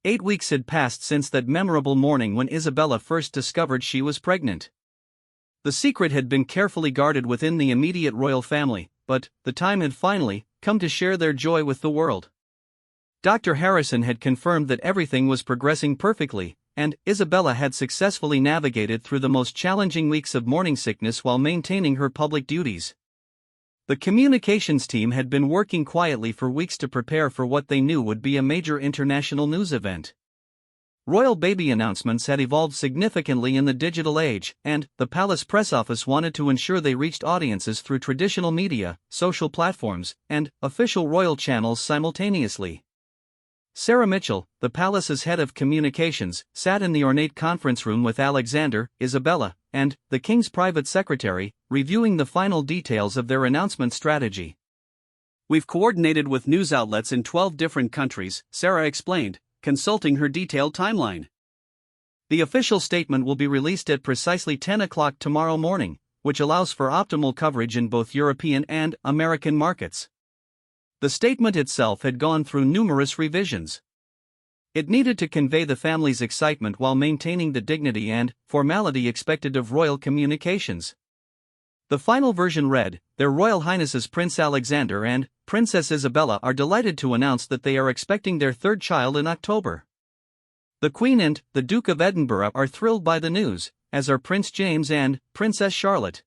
8 weeks had passed since that memorable morning when Isabella first discovered she was pregnant. The secret had been carefully guarded within the immediate royal family, but the time had finally come to share their joy with the world. Dr. Harrison had confirmed that everything was progressing perfectly, and Isabella had successfully navigated through the most challenging weeks of morning sickness while maintaining her public duties. The communications team had been working quietly for weeks to prepare for what they knew would be a major international news event. Royal baby announcements had evolved significantly in the digital age, and the palace press office wanted to ensure they reached audiences through traditional media, social platforms, and official royal channels simultaneously. Sarah Mitchell, the palace's head of communications, sat in the ornate conference room with Alexander, Isabella, and the king's private secretary, reviewing the final details of their announcement strategy. "We've coordinated with news outlets in 12 different countries," Sarah explained, consulting her detailed timeline. "The official statement will be released at precisely 10 o'clock tomorrow morning, which allows for optimal coverage in both European and American markets." The statement itself had gone through numerous revisions. It needed to convey the family's excitement while maintaining the dignity and formality expected of royal communications. The final version read, "Their Royal Highnesses Prince Alexander and Princess Isabella are delighted to announce that they are expecting their third child in October. The Queen and the Duke of Edinburgh are thrilled by the news, as are Prince James and Princess Charlotte.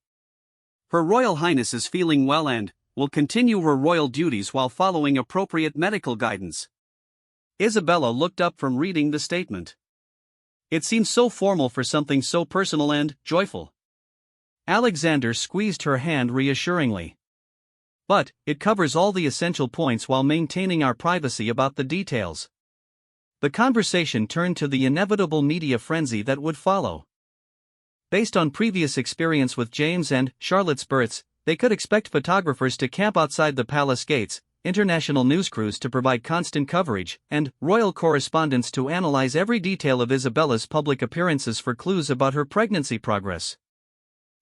Her Royal Highness is feeling well and will continue her royal duties while following appropriate medical guidance." Isabella looked up from reading the statement. It seemed so formal for something so personal and joyful. Alexander squeezed her hand reassuringly. "But it covers all the essential points while maintaining our privacy about the details." The conversation turned to the inevitable media frenzy that would follow. Based on previous experience with James and Charlotte's births, they could expect photographers to camp outside the palace gates, international news crews to provide constant coverage, and royal correspondents to analyze every detail of Isabella's public appearances for clues about her pregnancy progress.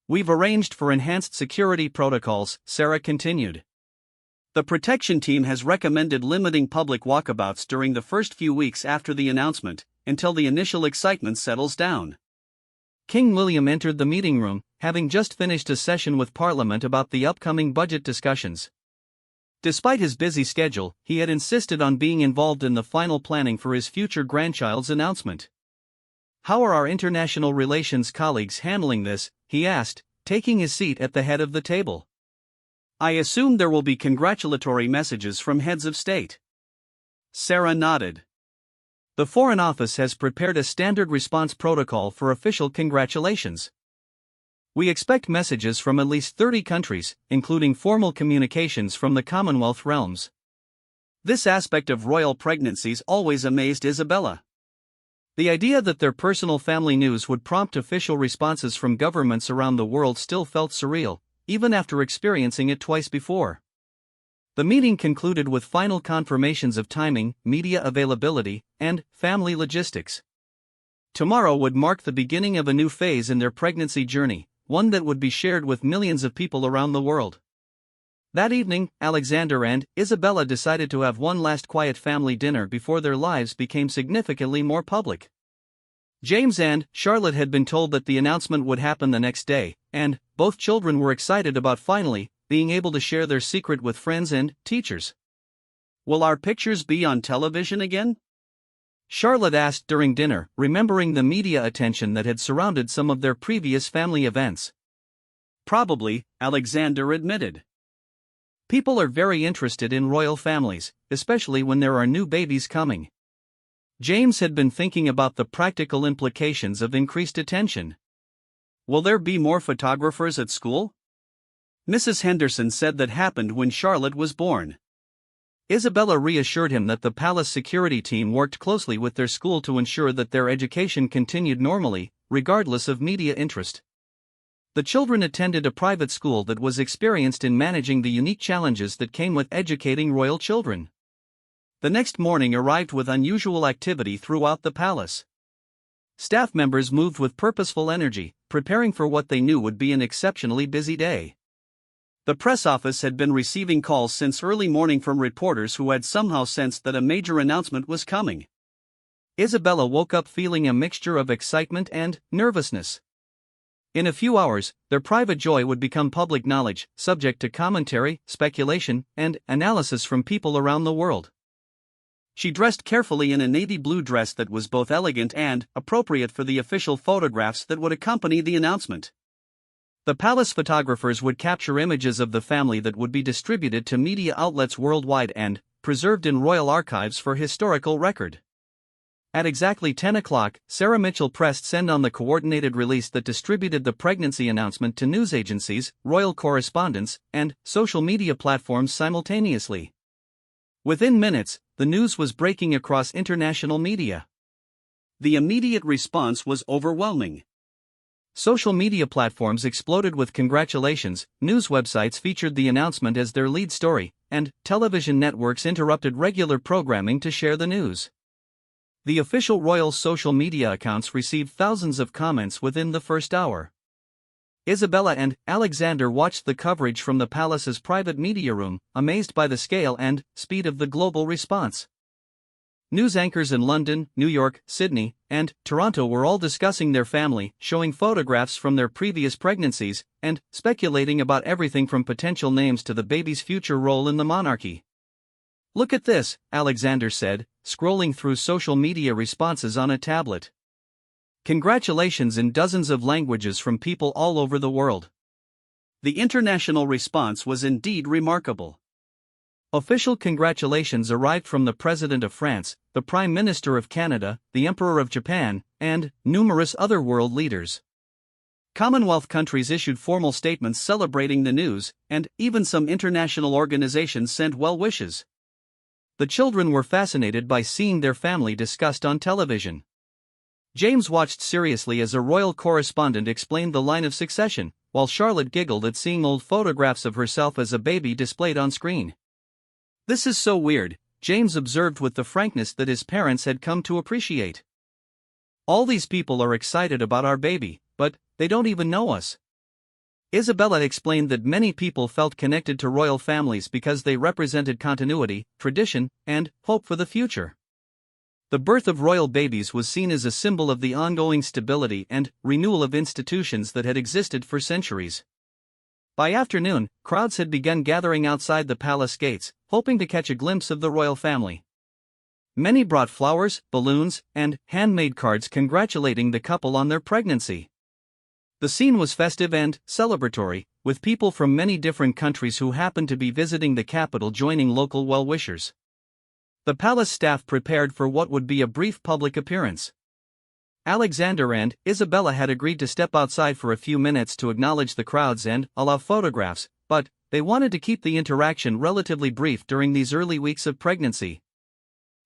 "We've arranged for enhanced security protocols," Sarah continued. "The protection team has recommended limiting public walkabouts during the first few weeks after the announcement, until the initial excitement settles down." King William entered the meeting room, having just finished a session with Parliament about the upcoming budget discussions. Despite his busy schedule, he had insisted on being involved in the final planning for his future grandchild's announcement. "How are our international relations colleagues handling this?" he asked, taking his seat at the head of the table. "I assume there will be congratulatory messages from heads of state." Sarah nodded. "The Foreign Office has prepared a standard response protocol for official congratulations. We expect messages from at least 30 countries, including formal communications from the Commonwealth realms." This aspect of royal pregnancies always amazed Isabella. The idea that their personal family news would prompt official responses from governments around the world still felt surreal, even after experiencing it twice before. The meeting concluded with final confirmations of timing, media availability, and family logistics. Tomorrow would mark the beginning of a new phase in their pregnancy journey, one that would be shared with millions of people around the world. That evening, Alexander and Isabella decided to have one last quiet family dinner before their lives became significantly more public. James and Charlotte had been told that the announcement would happen the next day, and both children were excited about finally being able to share their secret with friends and teachers. "Will our pictures be on television again?" Charlotte asked during dinner, remembering the media attention that had surrounded some of their previous family events. "Probably," Alexander admitted. "People are very interested in royal families, especially when there are new babies coming." James had been thinking about the practical implications of increased attention. "Will there be more photographers at school?" Mrs. Henderson said that happened when Charlotte was born. Isabella reassured him that the palace security team worked closely with their school to ensure that their education continued normally, regardless of media interest. The children attended a private school that was experienced in managing the unique challenges that came with educating royal children. The next morning arrived with unusual activity throughout the palace. Staff members moved with purposeful energy, preparing for what they knew would be an exceptionally busy day. The press office had been receiving calls since early morning from reporters who had somehow sensed that a major announcement was coming. Isabella woke up feeling a mixture of excitement and nervousness. In a few hours, their private joy would become public knowledge, subject to commentary, speculation, and analysis from people around the world. She dressed carefully in a navy blue dress that was both elegant and appropriate for the official photographs that would accompany the announcement. The palace photographers would capture images of the family that would be distributed to media outlets worldwide and preserved in royal archives for historical record. At exactly 10 o'clock, Sarah Mitchell pressed send on the coordinated release that distributed the pregnancy announcement to news agencies, royal correspondents, and social media platforms simultaneously. Within minutes, the news was breaking across international media. The immediate response was overwhelming. Social media platforms exploded with congratulations, news websites featured the announcement as their lead story, and television networks interrupted regular programming to share the news. The official royal social media accounts received thousands of comments within the first hour. Isabella and Alexander watched the coverage from the palace's private media room, amazed by the scale and speed of the global response. News anchors in London, New York, Sydney, and Toronto were all discussing their family, showing photographs from their previous pregnancies, and speculating about everything from potential names to the baby's future role in the monarchy. "Look at this," Alexander said, scrolling through social media responses on a tablet. Congratulations in dozens of languages from people all over the world. The international response was indeed remarkable. Official congratulations arrived from the President of France, the Prime Minister of Canada, the Emperor of Japan, and numerous other world leaders. Commonwealth countries issued formal statements celebrating the news, and even some international organizations sent well wishes. The children were fascinated by seeing their family discussed on television. James watched seriously as a royal correspondent explained the line of succession, while Charlotte giggled at seeing old photographs of herself as a baby displayed on screen. "This is so weird," James observed with the frankness that his parents had come to appreciate. "All these people are excited about our baby, but they don't even know us." Isabella explained that many people felt connected to royal families because they represented continuity, tradition, and hope for the future. The birth of royal babies was seen as a symbol of the ongoing stability and renewal of institutions that had existed for centuries. By afternoon, crowds had begun gathering outside the palace gates, hoping to catch a glimpse of the royal family. Many brought flowers, balloons, and handmade cards congratulating the couple on their pregnancy. The scene was festive and celebratory, with people from many different countries who happened to be visiting the capital joining local well-wishers. The palace staff prepared for what would be a brief public appearance. Alexander and Isabella had agreed to step outside for a few minutes to acknowledge the crowds and allow photographs, but they wanted to keep the interaction relatively brief during these early weeks of pregnancy.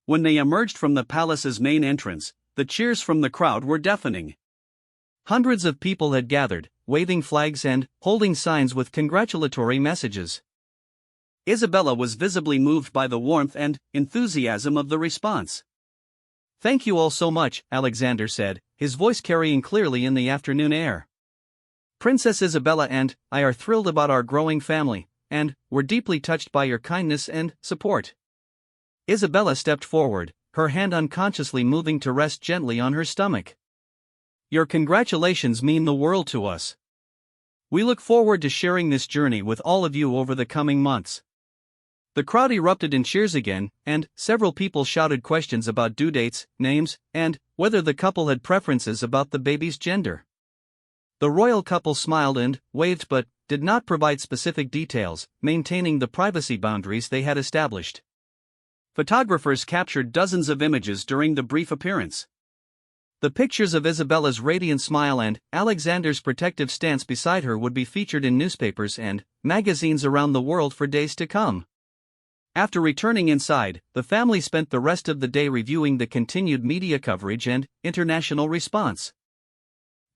When they emerged from the palace's main entrance, the cheers from the crowd were deafening. Hundreds of people had gathered, waving flags and holding signs with congratulatory messages. Isabella was visibly moved by the warmth and enthusiasm of the response. "Thank you all so much," Alexander said, his voice carrying clearly in the afternoon air. "Princess Isabella and I are thrilled about our growing family, and we're deeply touched by your kindness and support." Isabella stepped forward, her hand unconsciously moving to rest gently on her stomach. "Your congratulations mean the world to us. We look forward to sharing this journey with all of you over the coming months." The crowd erupted in cheers again, and several people shouted questions about due dates, names, and whether the couple had preferences about the baby's gender. The royal couple smiled and waved but did not provide specific details, maintaining the privacy boundaries they had established. Photographers captured dozens of images during the brief appearance. The pictures of Isabella's radiant smile and Alexander's protective stance beside her would be featured in newspapers and magazines around the world for days to come. After returning inside, the family spent the rest of the day reviewing the continued media coverage and international response.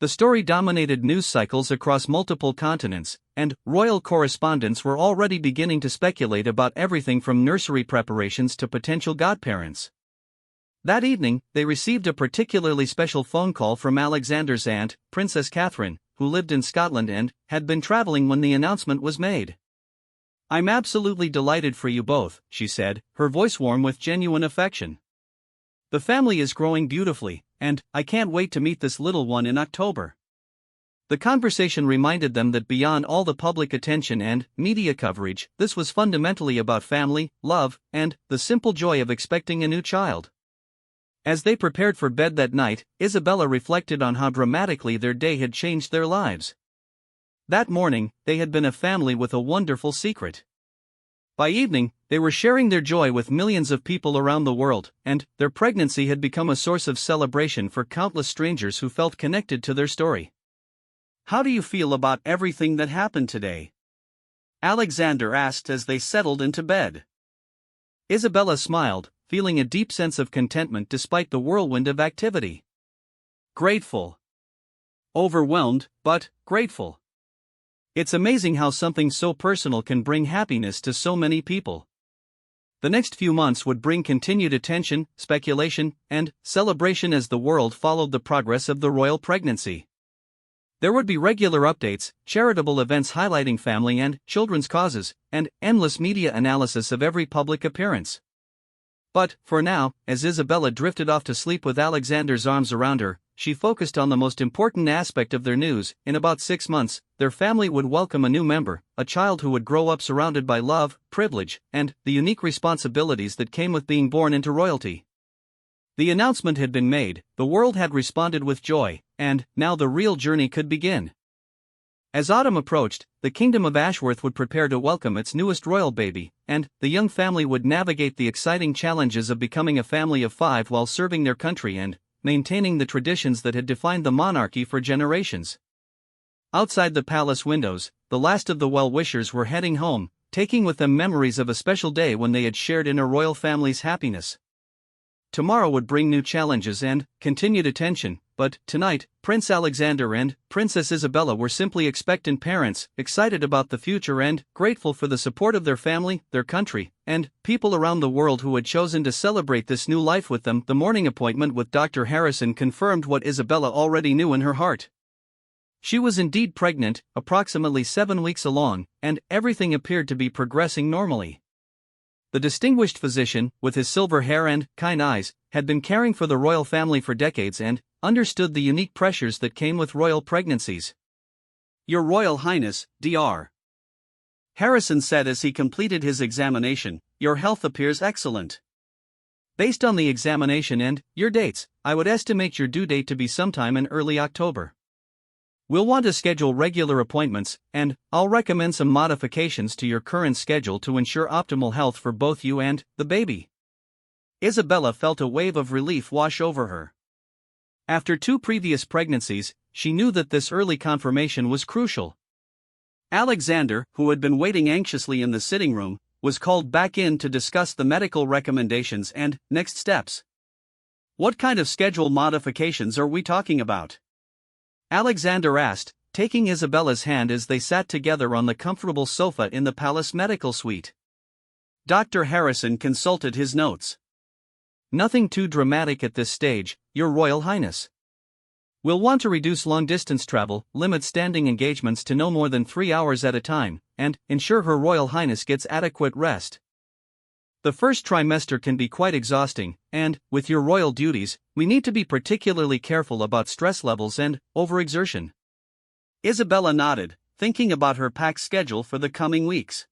The story dominated news cycles across multiple continents, and royal correspondents were already beginning to speculate about everything from nursery preparations to potential godparents. That evening, they received a particularly special phone call from Alexander's aunt, Princess Catherine, who lived in Scotland and had been traveling when the announcement was made. "I'm absolutely delighted for you both," she said, her voice warm with genuine affection. The family is growing beautifully, and I can't wait to meet this little one in October. The conversation reminded them that beyond all the public attention and media coverage, this was fundamentally about family, love, and the simple joy of expecting a new child. As they prepared for bed that night, Isabella reflected on how dramatically their day had changed their lives. That morning, they had been a family with a wonderful secret. By evening, they were sharing their joy with millions of people around the world, and their pregnancy had become a source of celebration for countless strangers who felt connected to their story. "How do you feel about everything that happened today?" Alexander asked as they settled into bed. Isabella smiled, feeling a deep sense of contentment despite the whirlwind of activity. "Grateful. Overwhelmed, but grateful. It's amazing how something so personal can bring happiness to so many people." The next few months would bring continued attention, speculation, and celebration as the world followed the progress of the royal pregnancy. There would be regular updates, charitable events highlighting family and children's causes, and endless media analysis of every public appearance. But, for now, as Isabella drifted off to sleep with Alexander's arms around her, she focused on the most important aspect of their news. In about 6 months, their family would welcome a new member, a child who would grow up surrounded by love, privilege, and the unique responsibilities that came with being born into royalty. The announcement had been made, the world had responded with joy, and now the real journey could begin. As autumn approached, the Kingdom of Ashworth would prepare to welcome its newest royal baby, and the young family would navigate the exciting challenges of becoming a family of 5 while serving their country and maintaining the traditions that had defined the monarchy for generations. Outside the palace windows, the last of the well-wishers were heading home, taking with them memories of a special day when they had shared in a royal family's happiness. Tomorrow would bring new challenges and continued attention, but tonight, Prince Alexander and Princess Isabella were simply expectant parents, excited about the future and grateful for the support of their family, their country, and people around the world who had chosen to celebrate this new life with them. The morning appointment with Dr. Harrison confirmed what Isabella already knew in her heart. She was indeed pregnant, approximately 7 weeks along, and everything appeared to be progressing normally. The distinguished physician, with his silver hair and kind eyes, had been caring for the royal family for decades and understood the unique pressures that came with royal pregnancies. "Your Royal Highness, Dr. Harrison said as he completed his examination, your health appears excellent. Based on the examination and your dates, I would estimate your due date to be sometime in early October. We'll want to schedule regular appointments, and I'll recommend some modifications to your current schedule to ensure optimal health for both you and the baby." Isabella felt a wave of relief wash over her. After 2 previous pregnancies, she knew that this early confirmation was crucial. Alexander, who had been waiting anxiously in the sitting room, was called back in to discuss the medical recommendations and next steps. "What kind of schedule modifications are we talking about?" Alexander asked, taking Isabella's hand as they sat together on the comfortable sofa in the palace medical suite. Dr. Harrison consulted his notes. "Nothing too dramatic at this stage, Your Royal Highness. We'll want to reduce long-distance travel, limit standing engagements to no more than 3 hours at a time, and ensure Her Royal Highness gets adequate rest. The first trimester can be quite exhausting, and, with your royal duties, we need to be particularly careful about stress levels and overexertion." Isabella nodded, thinking about her packed schedule for the coming weeks.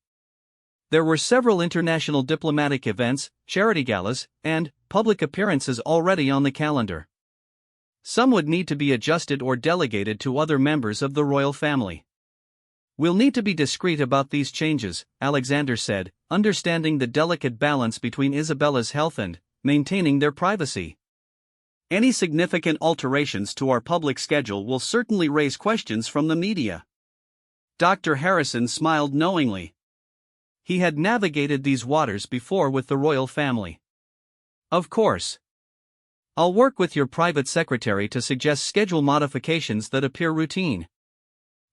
There were several international diplomatic events, charity galas, and public appearances already on the calendar. Some would need to be adjusted or delegated to other members of the royal family. "We'll need to be discreet about these changes," Alexander said, understanding the delicate balance between Isabella's health and maintaining their privacy. "Any significant alterations to our public schedule will certainly raise questions from the media." Dr. Harrison smiled knowingly. He had navigated these waters before with the royal family. "Of course. I'll work with your private secretary to suggest schedule modifications that appear routine.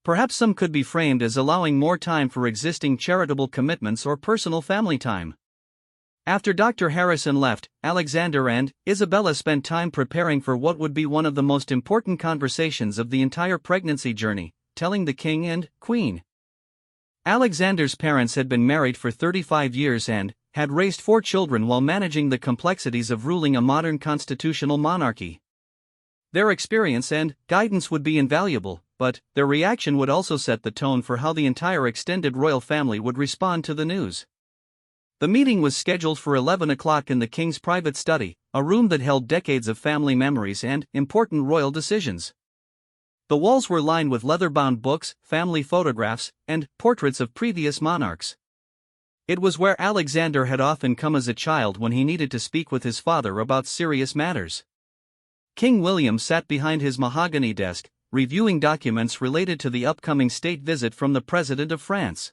Perhaps some could be framed as allowing more time for existing charitable commitments or personal family time." After Dr. Harrison left, Alexander and Isabella spent time preparing for what would be one of the most important conversations of the entire pregnancy journey, telling the king and queen. Alexander's parents had been married for 35 years and had raised 4 children while managing the complexities of ruling a modern constitutional monarchy. Their experience and guidance would be invaluable, but their reaction would also set the tone for how the entire extended royal family would respond to the news. The meeting was scheduled for 11 o'clock in the king's private study, a room that held decades of family memories and important royal decisions. The walls were lined with leather-bound books, family photographs, and portraits of previous monarchs. It was where Alexander had often come as a child when he needed to speak with his father about serious matters. King William sat behind his mahogany desk, reviewing documents related to the upcoming state visit from the President of France.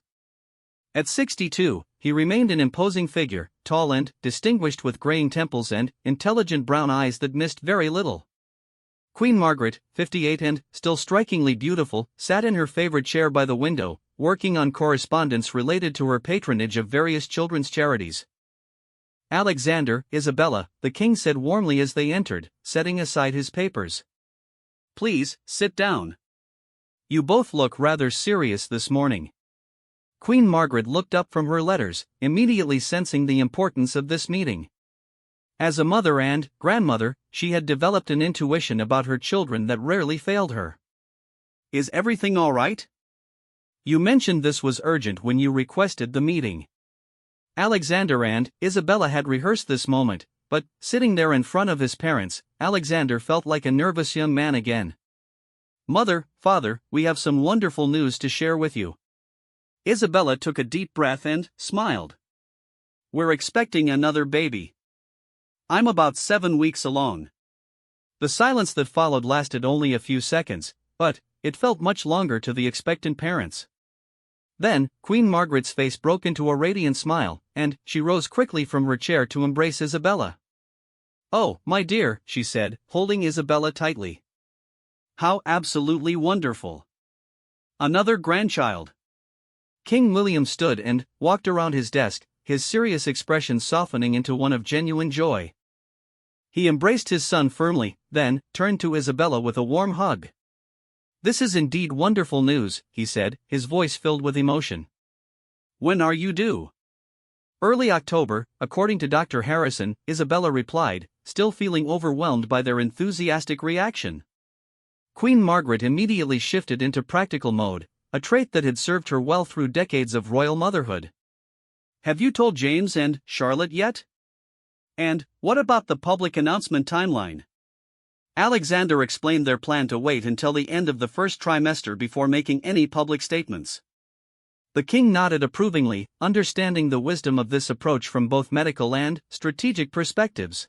At 62, he remained an imposing figure, tall and distinguished with graying temples and intelligent brown eyes that missed very little. Queen Margaret, 58 and still strikingly beautiful, sat in her favorite chair by the window, working on correspondence related to her patronage of various children's charities. "Alexander, Isabella," the king said warmly as they entered, setting aside his papers. "Please, sit down. You both look rather serious this morning." Queen Margaret looked up from her letters, immediately sensing the importance of this meeting. As a mother and grandmother, she had developed an intuition about her children that rarely failed her. "Is everything all right? You mentioned this was urgent when you requested the meeting." Alexander and Isabella had rehearsed this moment, but, sitting there in front of his parents, Alexander felt like a nervous young man again. "Mother, father, we have some wonderful news to share with you." Isabella took a deep breath and smiled. "We're expecting another baby. I'm about 7 weeks along." The silence that followed lasted only a few seconds, but it felt much longer to the expectant parents. Then, Queen Margaret's face broke into a radiant smile, and she rose quickly from her chair to embrace Isabella. "Oh, my dear," she said, holding Isabella tightly. "How absolutely wonderful! Another grandchild." King William stood and walked around his desk, his serious expression softening into one of genuine joy. He embraced his son firmly, then turned to Isabella with a warm hug. "This is indeed wonderful news," he said, his voice filled with emotion. "When are you due?" "Early October, according to Dr. Harrison," Isabella replied, still feeling overwhelmed by their enthusiastic reaction. Queen Margaret immediately shifted into practical mode, a trait that had served her well through decades of royal motherhood. "Have you told James and Charlotte yet? And what about the public announcement timeline?" Alexander explained their plan to wait until the end of the first trimester before making any public statements. The king nodded approvingly, understanding the wisdom of this approach from both medical and strategic perspectives.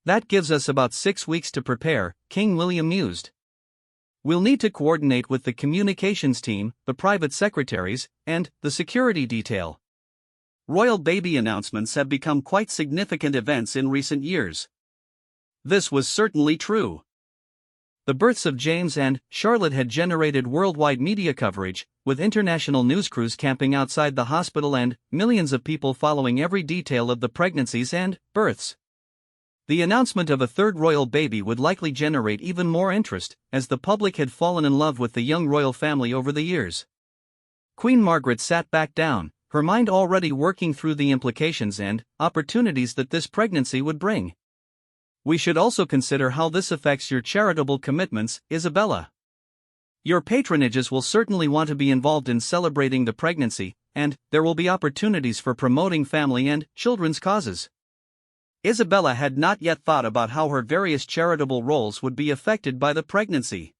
"That gives us about 6 weeks to prepare," King William mused. "We'll need to coordinate with the communications team, the private secretaries, and the security detail." Royal baby announcements have become quite significant events in recent years. This was certainly true. The births of James and Charlotte had generated worldwide media coverage, with international news crews camping outside the hospital and millions of people following every detail of the pregnancies and births. The announcement of a third royal baby would likely generate even more interest, as the public had fallen in love with the young royal family over the years. Queen Margaret sat back down, her mind already working through the implications and opportunities that this pregnancy would bring. "We should also consider how this affects your charitable commitments, Isabella. Your patronages will certainly want to be involved in celebrating the pregnancy, and there will be opportunities for promoting family and children's causes." Isabella had not yet thought about how her various charitable roles would be affected by the pregnancy.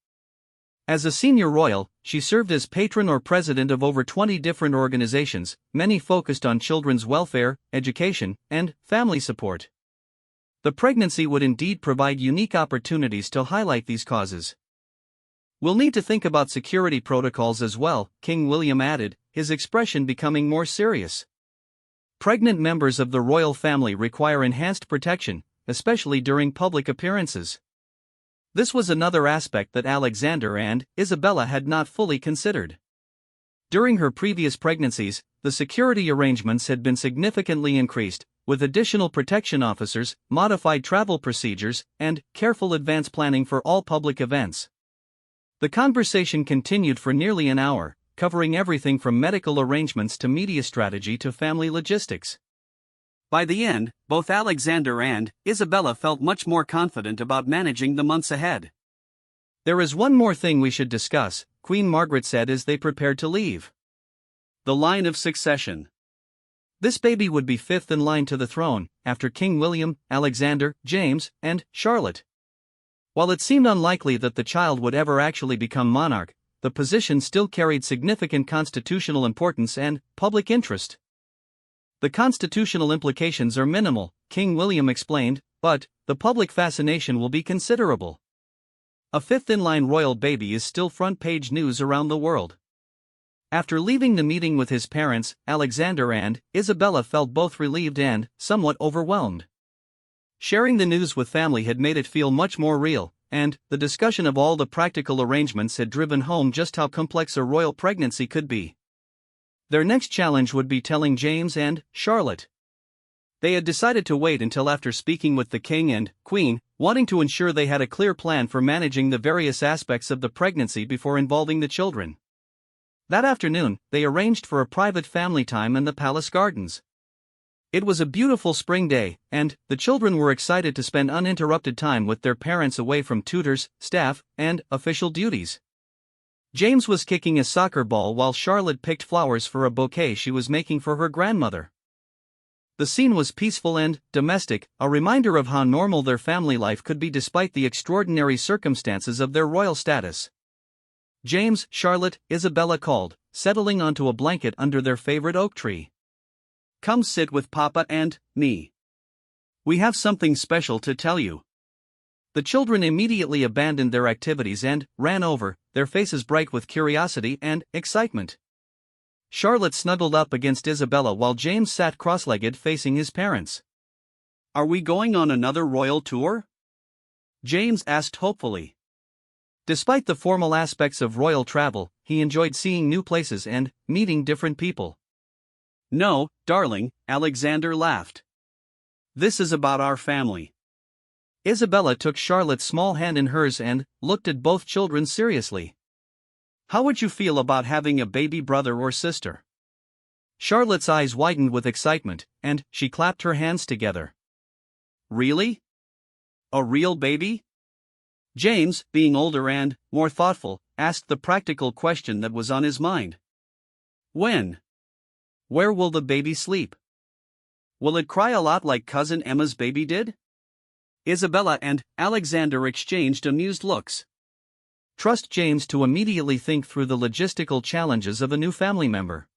As a senior royal, she served as patron or president of over 20 different organizations, many focused on children's welfare, education, and family support. The pregnancy would indeed provide unique opportunities to highlight these causes. "We'll need to think about security protocols as well," King William added, his expression becoming more serious. "Pregnant members of the royal family require enhanced protection, especially during public appearances." This was another aspect that Alexander and Isabella had not fully considered. During her previous pregnancies, the security arrangements had been significantly increased, with additional protection officers, modified travel procedures, and careful advance planning for all public events. The conversation continued for nearly an hour, covering everything from medical arrangements to media strategy to family logistics. By the end, both Alexander and Isabella felt much more confident about managing the months ahead. "There is one more thing we should discuss," Queen Margaret said as they prepared to leave. The line of succession. This baby would be fifth in line to the throne, after King William, Alexander, James, and Charlotte. While it seemed unlikely that the child would ever actually become monarch, the position still carried significant constitutional importance and public interest. "The constitutional implications are minimal," King William explained, "but the public fascination will be considerable. A fifth-in-line royal baby is still front-page news around the world." After leaving the meeting with his parents, Alexander and Isabella felt both relieved and somewhat overwhelmed. Sharing the news with family had made it feel much more real, and the discussion of all the practical arrangements had driven home just how complex a royal pregnancy could be. Their next challenge would be telling James and Charlotte. They had decided to wait until after speaking with the king and queen, wanting to ensure they had a clear plan for managing the various aspects of the pregnancy before involving the children. That afternoon, they arranged for a private family time in the palace gardens. It was a beautiful spring day, and the children were excited to spend uninterrupted time with their parents away from tutors, staff, and official duties. James was kicking a soccer ball while Charlotte picked flowers for a bouquet she was making for her grandmother. The scene was peaceful and domestic, a reminder of how normal their family life could be despite the extraordinary circumstances of their royal status. "James, Charlotte," Isabella called, settling onto a blanket under their favorite oak tree. "Come sit with Papa and me. We have something special to tell you." The children immediately abandoned their activities and ran over, their faces bright with curiosity and excitement. Charlotte snuggled up against Isabella while James sat cross-legged facing his parents. "Are we going on another royal tour?" James asked hopefully. Despite the formal aspects of royal travel, he enjoyed seeing new places and meeting different people. "No, darling," Alexander laughed. "This is about our family." Isabella took Charlotte's small hand in hers and looked at both children seriously. "How would you feel about having a baby brother or sister?" Charlotte's eyes widened with excitement, and she clapped her hands together. "Really? A real baby?" James, being older and more thoughtful, asked the practical question that was on his mind. "When? Where will the baby sleep? Will it cry a lot like Cousin Emma's baby did?" Isabella and Alexander exchanged amused looks. Trust James to immediately think through the logistical challenges of a new family member.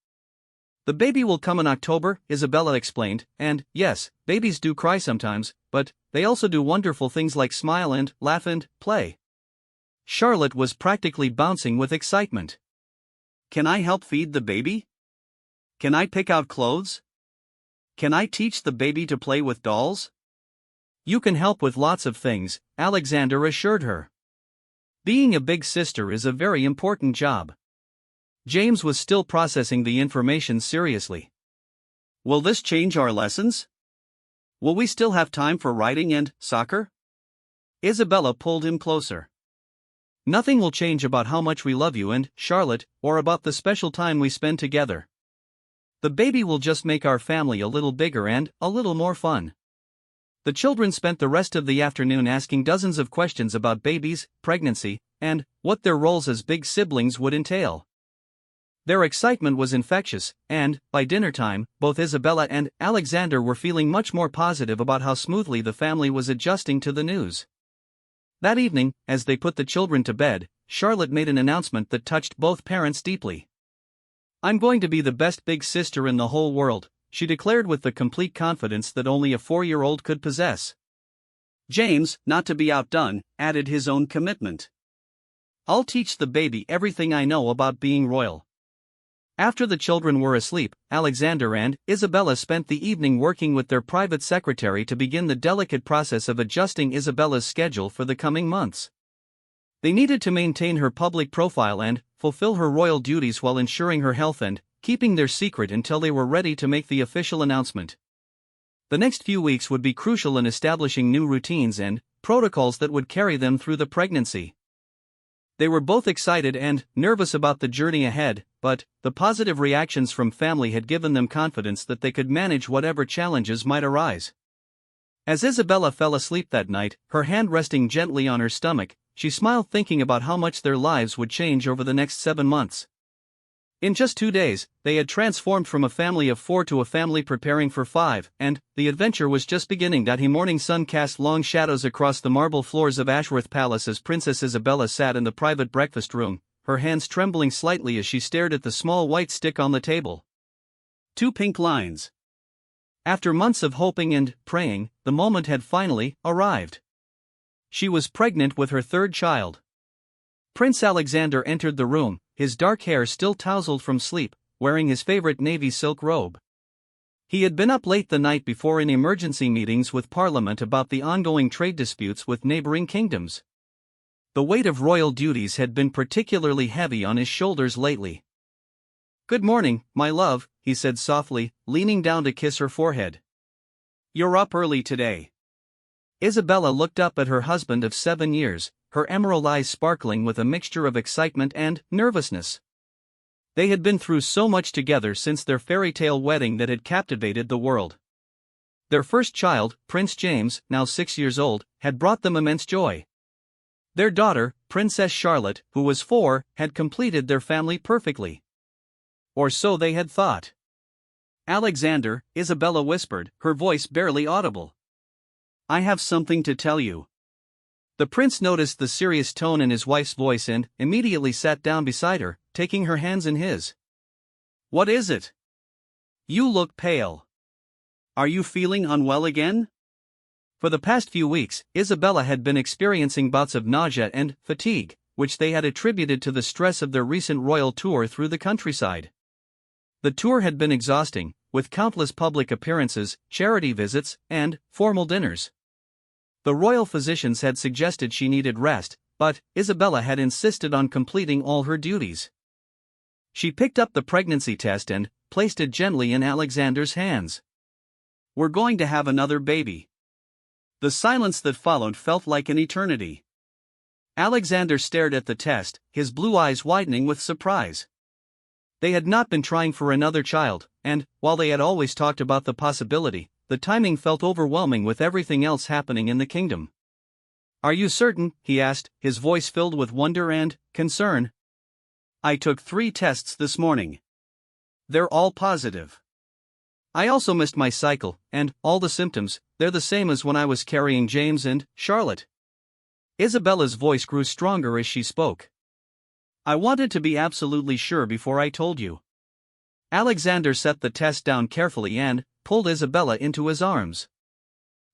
"The baby will come in October," Isabella explained, "and yes, babies do cry sometimes, but they also do wonderful things like smile and laugh and play." Charlotte was practically bouncing with excitement. "Can I help feed the baby? Can I pick out clothes? Can I teach the baby to play with dolls?" "You can help with lots of things," Alexander assured her. "Being a big sister is a very important job." James was still processing the information seriously. "Will this change our lessons? Will we still have time for writing and soccer?" Isabella pulled him closer. "Nothing will change about how much we love you and Charlotte, or about the special time we spend together. The baby will just make our family a little bigger and a little more fun." The children spent the rest of the afternoon asking dozens of questions about babies, pregnancy, and what their roles as big siblings would entail. Their excitement was infectious, and, by dinner time, both Isabella and Alexander were feeling much more positive about how smoothly the family was adjusting to the news. That evening, as they put the children to bed, Charlotte made an announcement that touched both parents deeply. "I'm going to be the best big sister in the whole world," she declared with the complete confidence that only a 4-year-old could possess. James, not to be outdone, added his own commitment. "I'll teach the baby everything I know about being royal." After the children were asleep, Alexander and Isabella spent the evening working with their private secretary to begin the delicate process of adjusting Isabella's schedule for the coming months. They needed to maintain her public profile and fulfill her royal duties while ensuring her health and keeping their secret until they were ready to make the official announcement. The next few weeks would be crucial in establishing new routines and protocols that would carry them through the pregnancy. They were both excited and nervous about the journey ahead, but the positive reactions from family had given them confidence that they could manage whatever challenges might arise. As Isabella fell asleep that night, her hand resting gently on her stomach, she smiled thinking about how much their lives would change over the next 7 months. In just 2 days, they had transformed from a family of 4 to a family preparing for 5, and the adventure was just beginning. The morning sun cast long shadows across the marble floors of Ashworth Palace as Princess Isabella sat in the private breakfast room, her hands trembling slightly as she stared at the small white stick on the table. 2 pink lines. After months of hoping and praying, the moment had finally arrived. She was pregnant with her 3rd child. Prince Alexander entered the room, his dark hair still tousled from sleep, wearing his favorite navy silk robe. He had been up late the night before in emergency meetings with Parliament about the ongoing trade disputes with neighboring kingdoms. The weight of royal duties had been particularly heavy on his shoulders lately. "Good morning, my love," he said softly, leaning down to kiss her forehead. "You're up early today." Isabella looked up at her husband of 7 years, her emerald eyes sparkling with a mixture of excitement and nervousness. They had been through so much together since their fairy tale wedding that had captivated the world. Their first child, Prince James, now 6 years old, had brought them immense joy. Their daughter, Princess Charlotte, who was 4, had completed their family perfectly. Or so they had thought. "Alexander," Isabella whispered, her voice barely audible. "I have something to tell you." The prince noticed the serious tone in his wife's voice and immediately sat down beside her, taking her hands in his. "What is it? You look pale. Are you feeling unwell again?" For the past few weeks, Isabella had been experiencing bouts of nausea and fatigue, which they had attributed to the stress of their recent royal tour through the countryside. The tour had been exhausting, with countless public appearances, charity visits, and formal dinners. The royal physicians had suggested she needed rest, but Isabella had insisted on completing all her duties. She picked up the pregnancy test and placed it gently in Alexander's hands. "We're going to have another baby." The silence that followed felt like an eternity. Alexander stared at the test, his blue eyes widening with surprise. They had not been trying for another child, and, while they had always talked about the possibility, the timing felt overwhelming with everything else happening in the kingdom. "Are you certain?" he asked, his voice filled with wonder and concern. "I took 3 tests this morning. They're all positive. I also missed my cycle, and all the symptoms, they're the same as when I was carrying James and Charlotte." Isabella's voice grew stronger as she spoke. "I wanted to be absolutely sure before I told you." Alexander set the test down carefully and pulled Isabella into his arms.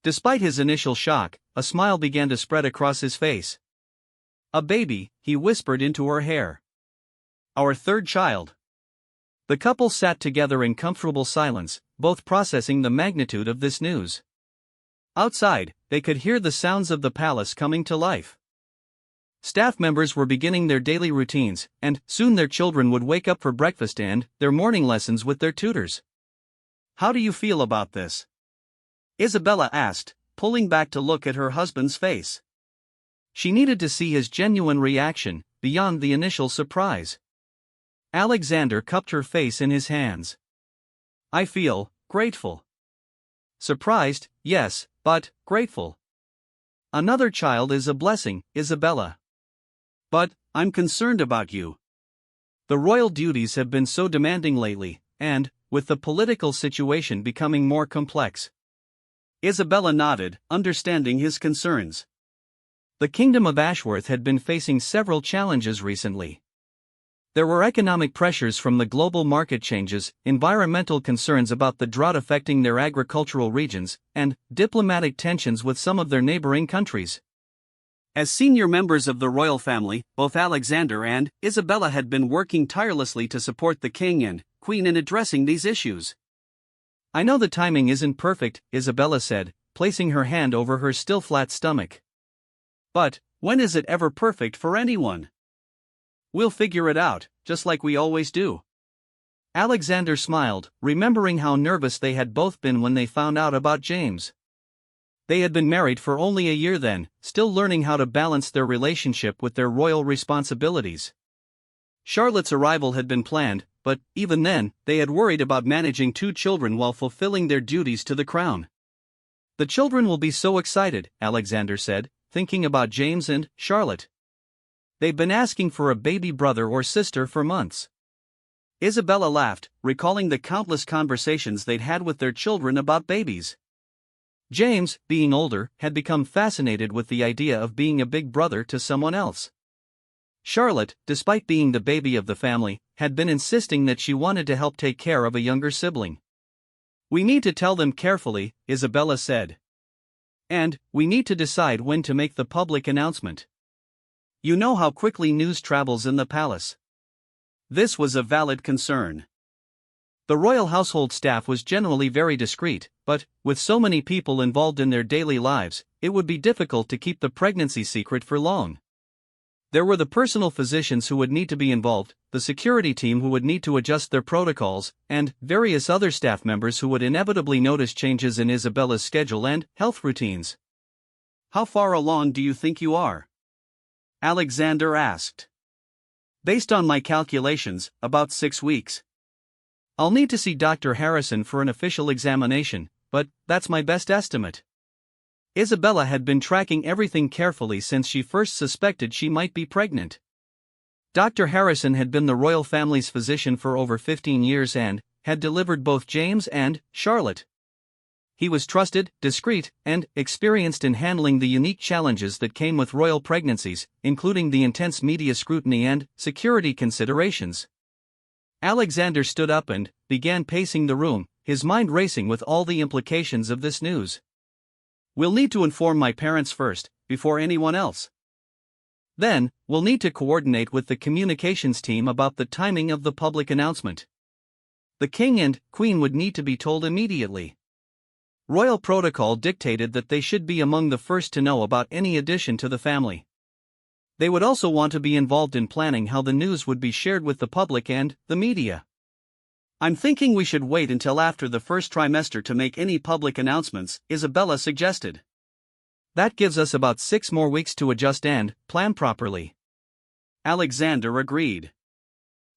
Despite his initial shock, a smile began to spread across his face. "A baby," he whispered into her hair. "Our 3rd child." The couple sat together in comfortable silence, both processing the magnitude of this news. Outside, they could hear the sounds of the palace coming to life. Staff members were beginning their daily routines, and soon their children would wake up for breakfast and their morning lessons with their tutors. "How do you feel about this?" Isabella asked, pulling back to look at her husband's face. She needed to see his genuine reaction, beyond the initial surprise. Alexander cupped her face in his hands. "I feel grateful. Surprised, yes, but grateful. Another child is a blessing, Isabella. But I'm concerned about you. The royal duties have been so demanding lately, and, with the political situation becoming more complex." Isabella nodded, understanding his concerns. The kingdom of Ashworth had been facing several challenges recently. There were economic pressures from the global market changes, environmental concerns about the drought affecting their agricultural regions, and diplomatic tensions with some of their neighboring countries. As senior members of the royal family, both Alexander and Isabella had been working tirelessly to support the king and queen in addressing these issues. "I know the timing isn't perfect," Isabella said, placing her hand over her still flat stomach. "But when is it ever perfect for anyone? We'll figure it out, just like we always do." Alexander smiled, remembering how nervous they had both been when they found out about James. They had been married for only a year then, still learning how to balance their relationship with their royal responsibilities. Charlotte's arrival had been planned, but, even then, they had worried about managing 2 children while fulfilling their duties to the crown. "The children will be so excited," Alexander said, thinking about James and Charlotte. "They've been asking for a baby brother or sister for months." Isabella laughed, recalling the countless conversations they'd had with their children about babies. James, being older, had become fascinated with the idea of being a big brother to someone else. Charlotte, despite being the baby of the family, had been insisting that she wanted to help take care of a younger sibling. "We need to tell them carefully," Isabella said. "And we need to decide when to make the public announcement. You know how quickly news travels in the palace." This was a valid concern. The royal household staff was generally very discreet, but, with so many people involved in their daily lives, it would be difficult to keep the pregnancy secret for long. There were the personal physicians who would need to be involved, the security team who would need to adjust their protocols, and various other staff members who would inevitably notice changes in Isabella's schedule and health routines. "How far along do you think you are?" Alexander asked. "Based on my calculations, about 6 weeks. I'll need to see Dr. Harrison for an official examination, but that's my best estimate." Isabella had been tracking everything carefully since she first suspected she might be pregnant. Dr. Harrison had been the royal family's physician for over 15 years and had delivered both James and Charlotte. He was trusted, discreet, and experienced in handling the unique challenges that came with royal pregnancies, including the intense media scrutiny and security considerations. Alexander stood up and began pacing the room, his mind racing with all the implications of this news. "We'll need to inform my parents first, before anyone else. Then, we'll need to coordinate with the communications team about the timing of the public announcement. The king and queen would need to be told immediately. Royal protocol dictated that they should be among the first to know about any addition to the family. They would also want to be involved in planning how the news would be shared with the public and the media. I'm thinking we should wait until after the first trimester to make any public announcements," Isabella suggested. "That gives us about 6 more weeks to adjust and plan properly." Alexander agreed.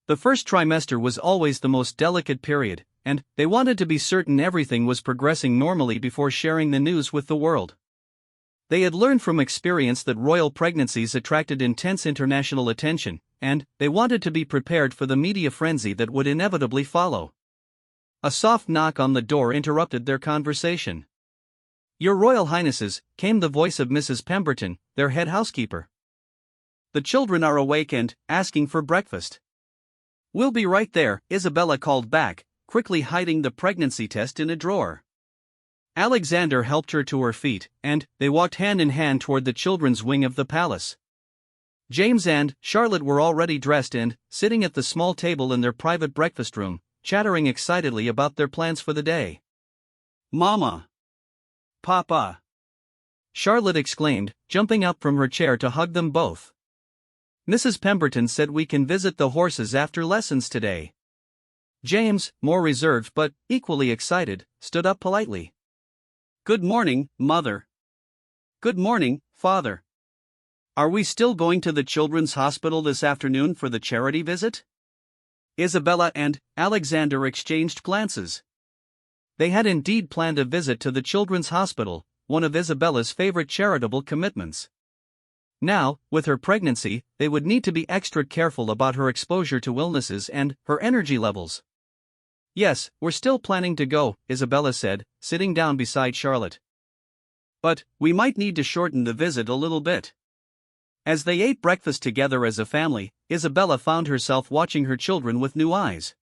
The first trimester was always the most delicate period, and they wanted to be certain everything was progressing normally before sharing the news with the world. They had learned from experience that royal pregnancies attracted intense international attention, and they wanted to be prepared for the media frenzy that would inevitably follow. A soft knock on the door interrupted their conversation. "Your Royal Highnesses," came the voice of Mrs. Pemberton, their head housekeeper. "The children are awake and asking for breakfast." "We'll be right there," Isabella called back, quickly hiding the pregnancy test in a drawer. Alexander helped her to her feet, and they walked hand in hand toward the children's wing of the palace. James and Charlotte were already dressed and sitting at the small table in their private breakfast room, chattering excitedly about their plans for the day. "Mama! Papa!" Charlotte exclaimed, jumping up from her chair to hug them both. "Mrs. Pemberton said we can visit the horses after lessons today." James, more reserved but equally excited, stood up politely. "Good morning, Mother." "Good morning, Father. Are we still going to the Children's Hospital this afternoon for the charity visit?" Isabella and Alexander exchanged glances. They had indeed planned a visit to the Children's Hospital, one of Isabella's favorite charitable commitments. Now, with her pregnancy, they would need to be extra careful about her exposure to illnesses and her energy levels. "Yes, we're still planning to go," Isabella said, sitting down beside Charlotte. "But we might need to shorten the visit a little bit." As they ate breakfast together as a family, Isabella found herself watching her children with new eyes.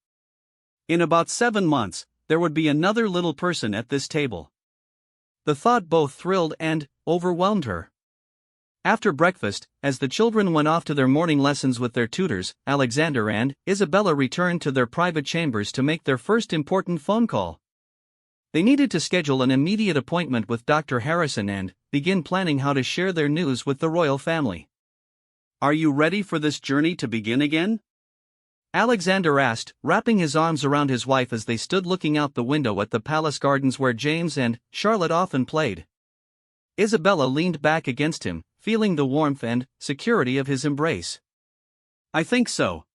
In about 7 months, there would be another little person at this table. The thought both thrilled and overwhelmed her. After breakfast, as the children went off to their morning lessons with their tutors, Alexander and Isabella returned to their private chambers to make their first important phone call. They needed to schedule an immediate appointment with Dr. Harrison and begin planning how to share their news with the royal family. "Are you ready for this journey to begin again?" Alexander asked, wrapping his arms around his wife as they stood looking out the window at the palace gardens where James and Charlotte often played. Isabella leaned back against him, feeling the warmth and security of his embrace. "I think so.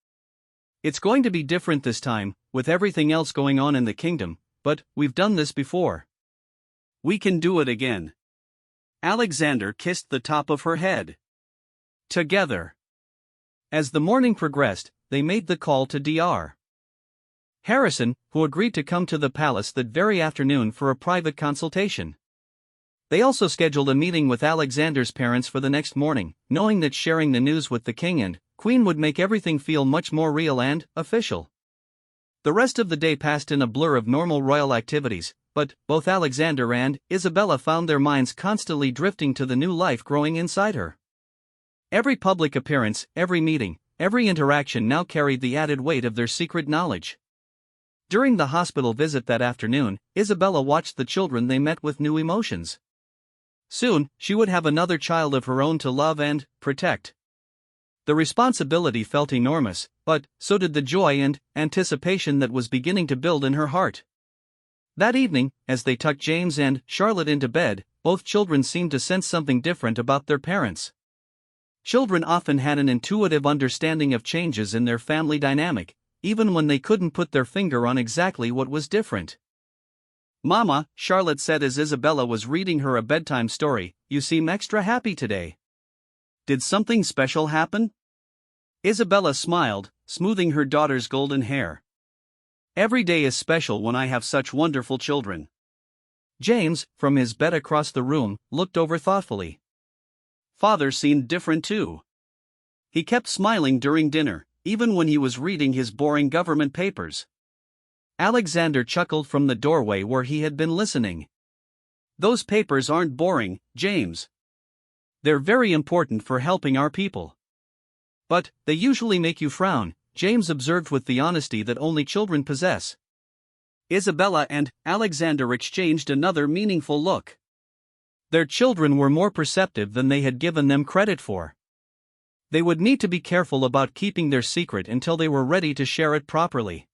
It's going to be different this time, with everything else going on in the kingdom, but we've done this before. We can do it again. Alexander kissed the top of her head. Together. As the morning progressed, they made the call to Dr. Harrison, who agreed to come to the palace that very afternoon for a private consultation. They also scheduled a meeting with Alexander's parents for the next morning, knowing that sharing the news with the king and queen would make everything feel much more real and official. The rest of the day passed in a blur of normal royal activities, but both Alexander and Isabella found their minds constantly drifting to the new life growing inside her. Every public appearance, every meeting, every interaction now carried the added weight of their secret knowledge. During the hospital visit that afternoon, Isabella watched the children they met with new emotions. Soon, she would have another child of her own to love and protect. The responsibility felt enormous, but so did the joy and anticipation that was beginning to build in her heart. That evening, as they tucked James and Charlotte into bed, both children seemed to sense something different about their parents. Children often had an intuitive understanding of changes in their family dynamic, even when they couldn't put their finger on exactly what was different. "Mama," Charlotte said as Isabella was reading her a bedtime story, "you seem extra happy today. Did something special happen?" Isabella smiled, smoothing her daughter's golden hair. "Every day is special when I have such wonderful children." James, from his bed across the room, looked over thoughtfully. Father seemed different too. He kept smiling during dinner, even when he was reading his boring government papers. Alexander chuckled from the doorway where he had been listening. "Those papers aren't boring, James. They're very important for helping our people." "But they usually make you frown," James observed with the honesty that only children possess. Isabella and Alexander exchanged another meaningful look. Their children were more perceptive than they had given them credit for. They would need to be careful about keeping their secret until they were ready to share it properly.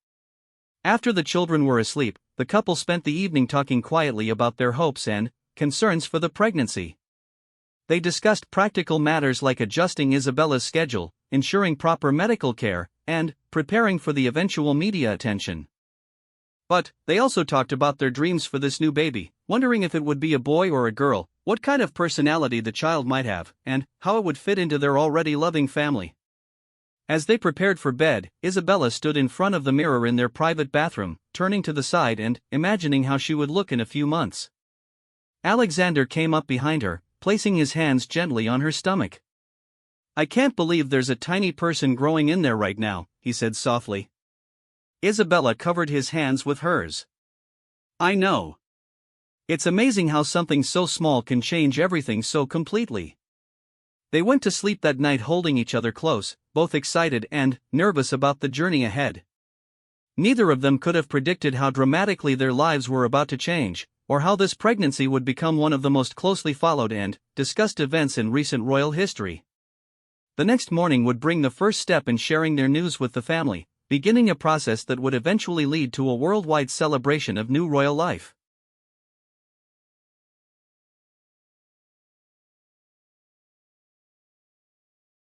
After the children were asleep, the couple spent the evening talking quietly about their hopes and concerns for the pregnancy. They discussed practical matters like adjusting Isabella's schedule, ensuring proper medical care, and preparing for the eventual media attention. But they also talked about their dreams for this new baby, wondering if it would be a boy or a girl, what kind of personality the child might have, and how it would fit into their already loving family. As they prepared for bed, Isabella stood in front of the mirror in their private bathroom, turning to the side and imagining how she would look in a few months. Alexander came up behind her, placing his hands gently on her stomach. "I can't believe there's a tiny person growing in there right now," he said softly. Isabella covered his hands with hers. "I know. It's amazing how something so small can change everything so completely." They went to sleep that night holding each other close, both excited and nervous about the journey ahead. Neither of them could have predicted how dramatically their lives were about to change, or how this pregnancy would become one of the most closely followed and discussed events in recent royal history. The next morning would bring the first step in sharing their news with the family, beginning a process that would eventually lead to a worldwide celebration of new royal life.